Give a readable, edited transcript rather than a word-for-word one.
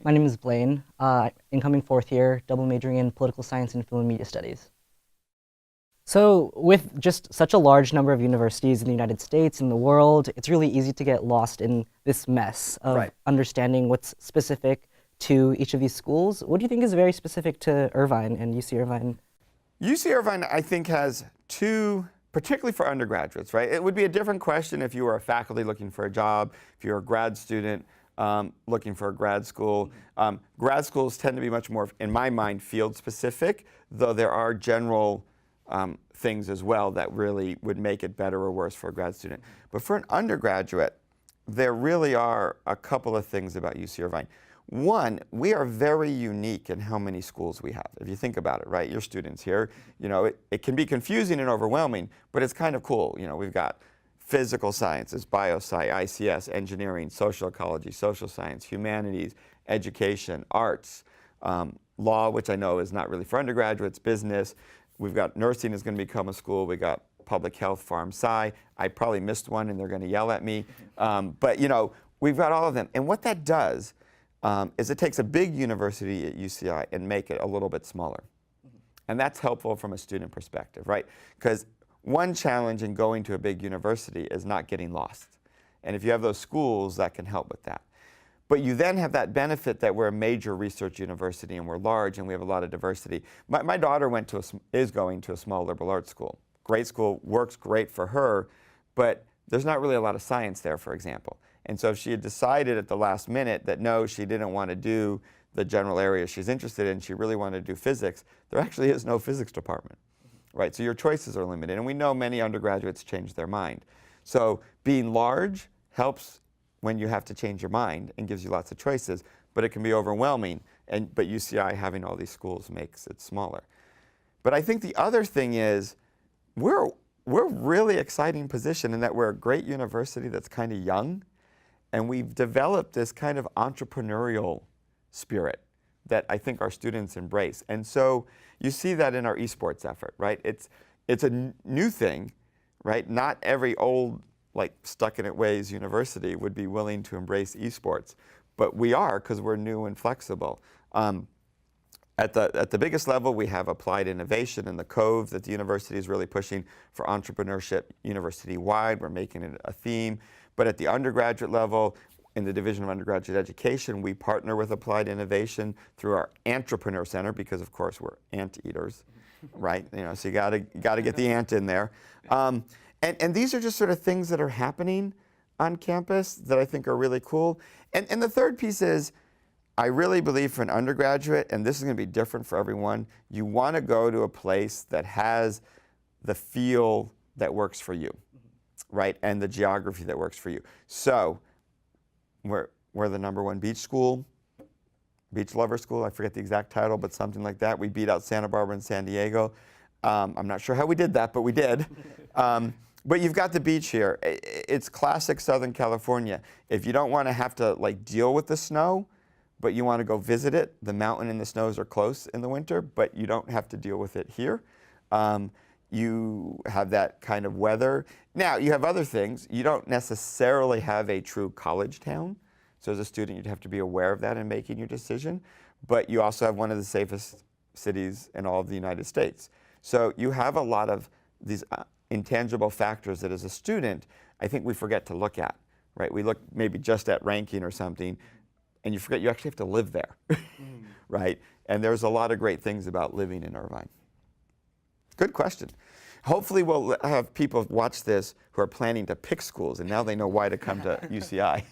My name is Blaine, incoming fourth year, double majoring in political science and film and media studies. So with just such a large number of universities in the United States and the world, it's really easy to get lost in this mess of understanding what's specific to each of these schools. What do you think is very specific to Irvine and UC Irvine? UC Irvine, I think, has two, particularly for undergraduates, right? It would be a different question if you were a faculty looking for a job, if you're a grad student looking for a grad school. Grad schools tend to be much more, in my mind, field specific, though there are general things as well that really would make it better or worse for a grad student. But for an undergraduate, there really are a couple of things about UC Irvine. One, we are very unique in how many schools we have. If you think about it, right? Your students here, you know, it can be confusing and overwhelming, but it's kind of cool. You know, we've got physical sciences, biosci, ICS, engineering, social ecology, social science, humanities, education, arts, law, which I know is not really for undergraduates, business. We've got nursing is going to become a school. We got public health, pharm sci. I probably missed one and they're going to yell at me. But you know, we've got all of them. And what that does is it takes a big university at UCI and make it a little bit smaller. And that's helpful from a student perspective, right? Because one challenge in going to a big university is not getting lost. And if you have those schools, that can help with that. But you then have that benefit that we're a major research university and we're large and we have a lot of diversity. My daughter is going to a small liberal arts school. Great school, works great for her, but there's not really a lot of science there, for example. And so if she had decided at the last minute that no, she didn't want to do the general area she's interested in, she really wanted to do physics, there actually is no physics department. Right, so your choices are limited, and we know many undergraduates change their mind. So being large helps when you have to change your mind and gives you lots of choices, but it can be overwhelming, but UCI having all these schools makes it smaller. But I think the other thing is we're a really exciting position in that we're a great university that's kind of young, and we've developed this kind of entrepreneurial spirit that I think our students embrace. And so you see that in our esports effort, right? It's a new thing, right? Not every old, like, stuck-in-it-ways university would be willing to embrace esports, but we are because we're new and flexible. At the biggest level, we have applied innovation in the Cove that the university is really pushing for entrepreneurship university-wide. We're making it a theme. But at the undergraduate level, in the Division of Undergraduate Education, we partner with Applied Innovation through our Entrepreneur Center because, of course, we're ant-eaters, right? You know, so you gotta get the ant in there. And these are just sort of things that are happening on campus that I think are really cool. And the third piece is, I really believe for an undergraduate, and this is going to be different for everyone, you want to go to a place that has the feel that works for you, right? And the geography that works for you. So we're the #1 beach school, beach lover school. I forget the exact title, but something like that. We beat out Santa Barbara and San Diego. I'm not sure how we did that, but we did. But you've got the beach here. It's classic Southern California. If you don't want to have to like deal with the snow, but you want to go visit it, the mountain and the snows are close in the winter, but you don't have to deal with it here. You have that kind of weather. Now, you have other things. You don't necessarily have a true college town. So as a student, you'd have to be aware of that in making your decision. But you also have one of the safest cities in all of the United States. So you have a lot of these intangible factors that as a student, I think we forget to look at, right? We look maybe just at ranking or something, and you forget you actually have to live there, right? And there's a lot of great things about living in Irvine. Good question. Hopefully we'll have people watch this who are planning to pick schools, and now they know why to come to UCI.